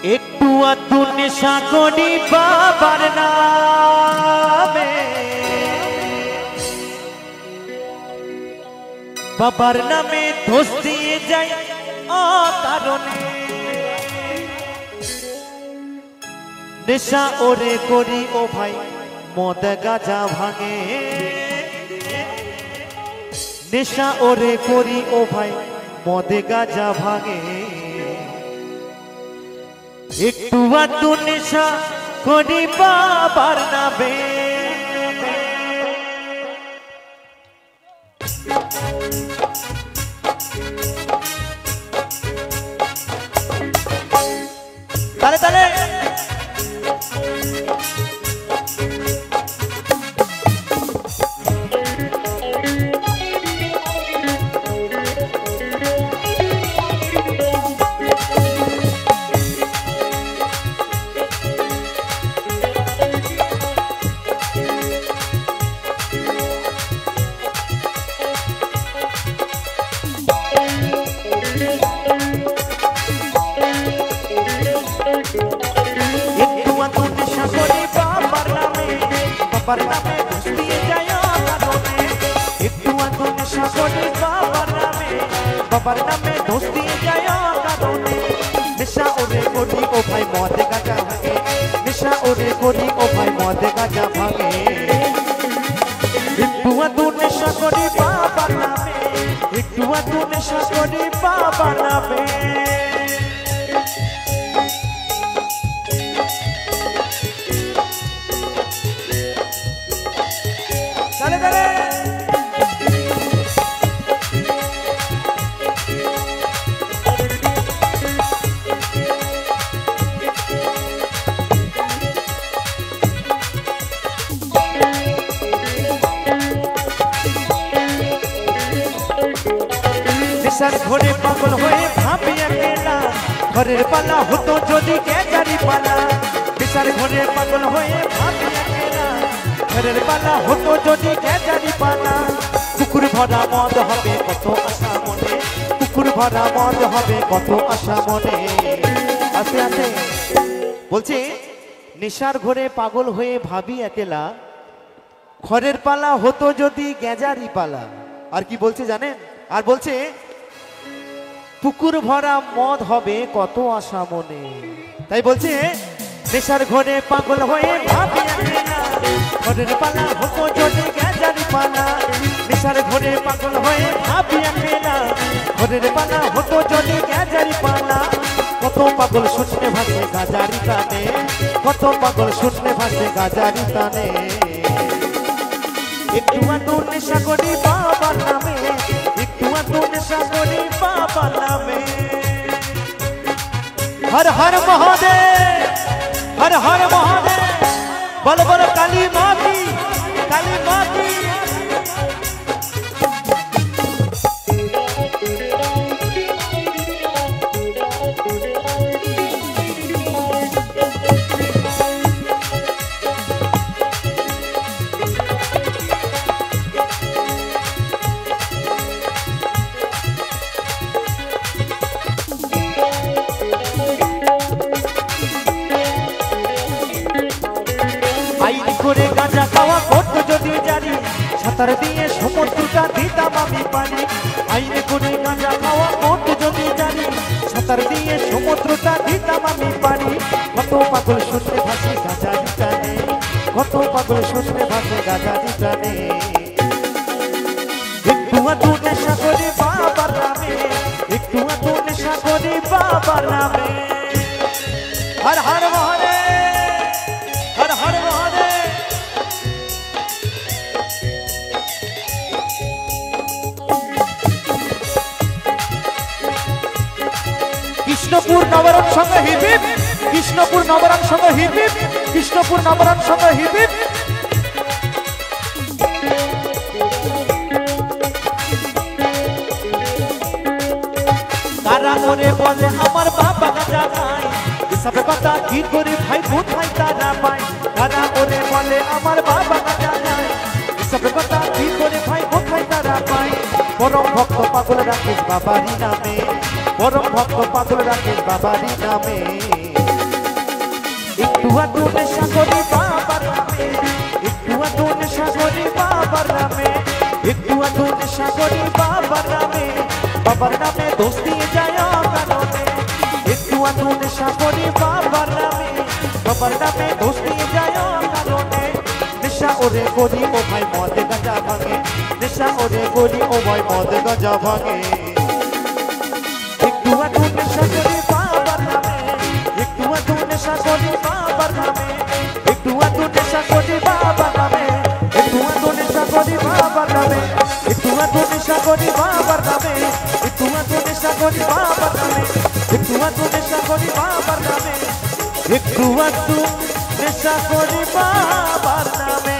একটু আধটু নেশা করি বাবার নামে, বাবার নামে দোষ দিয়ে যাই অকারণে। নেশা ওরে করি ও ভাই মদ গাঁজা ভাঙে, নেশা ওরে করি ও ভাই মদ গাঁজা ভাঙে। একটু আধটু নেশা করি বাবার নামে, তালে তালে বাবার নামে দোষ দিয়ে যায় অকারণে। একটু আধটু নেশা করি বাবার নামে, বাবার নামে দোষ দিয়ে যায় অকারণে। নেশা ওরে করি ও ভাই মদ গাঁজা ভাঙে, নেশা ওরে করি ও ভাই মদ গাঁজা ভাঙে। একটু আধটু নেশা করি বাবার নামে, একটু আধটু নেশা করি বাবার নামে। Dale, dale. নেশার ঘরে পাগল হয়ে ভাবি একলা, ঘরের পালা হতো যদি গেজারি পালা। নেশার ঘরে পাগল হয়ে ভাবি একলা, ঘরের পালা হতো যদি গেজারি পালা। পুকুর ভরা মদ হবে কত আশা মনে, পুকুর ভরা মদ হবে কত আশা মনে। আস্তে আস্তে বলছে নেশার ঘরে পাগল হয়ে ভাবি একলা, ঘরের পালা হতো যদি গেজারি পালা। আর কি বলছে জানেন? আর বলছে পুকুর ভরা মদ হবে কত আশা মনে। তাই বলছে নেশার ঘরে পাগল হয়ে ভাবি একলা, ঘরের পালা হতো যদি গেজারি পালা। নেশার ঘরে পাগল হয়ে ভাবি একলা, ঘরের পালা হতো যদি গেজারি পালা। কত পাগল শুনতে ভাসে গাজারি টানে, কত পাগল শুনতে ভাসে গাজারি টানে। একটু আধটু নেশা করি বাবার নামে, একটু আধটু নেশা করি বাবার নামে। হর হর মহাদেব, হর হর মহাদেব, বল বল কালী মাতি, কালী মাতি। করে গাঁজা খাওয়া করতো যদি জানি, সাঁতার দিয়ে সমুদ্রটা দিতাম আমি পানি। আইনে করে গাঁজা খাওয়া করতো যদি জানি, সাঁতার দিয়ে সমুদ্রটা দিতাম আমি পানি। কত পাগল শুনতে ভাসে গাঁজারি টানে, কত পাগল শুনতে ভাসে গাঁজারি টানে। একটু আধটু নেশা করি বাবার নামে, একটু আধটু নেশা করি বাবার নামে। হর হর মহাদেব, হর হর মহাদেব। কৃষ্ণপুর নবরণ সঙ্গে হিপিপ, কৃষ্ণপুর নবরণ সঙ্গে হিপিপ, কৃষ্ণপুর নবরণ সঙ্গে হিপিপ। কারা মনে বলে আমার বাবা গাঁজা খায়, এসব কথা কি করে ভাই কোথায় তারা পায়। কারা ওরে বলে আমার বাবা গাঁজা খায়, এসব কথা কি করে ভাই কোথায় তারা পায়। পরম ভক্ত পাগল রাখিস বাবারি নামে, পরম ভক্ত পাগল রাখিস বাবারি নামে। একটু আধটু নেশা করি বাবার নামে, একটু আধটু নেশা করি বাবার নামে, একটু আধটু নেশা করি বাবার নামে, বাবার নামে দোষ দিয়ে যায় কারণে, একটু আধটু নেশা করি বাবার নামে, বাবার নামে দোষ দিয়ে যায় কারণে, নেশা ওরে করি ও ভাই মদ গাঁজা ভাঙে, নেশা ওরে করি ও ভাই মদ গাঁজা ভাঙে। একটু আধটু নেশা করি বাবার নামে, একটু আধটু নেশা করি বাবার নামে, একটু আধটু নেশা করি বাবার নামে, একটু আধটু নেশা করি বাবার নামে, একটু আধটু নেশা করি বাবার নামে, একটু আধটু নেশা করি বাবার নামে, একটু আধটু নেশা করি বাবার নামে, একটু আধটু নেশা করি বাবার নামে।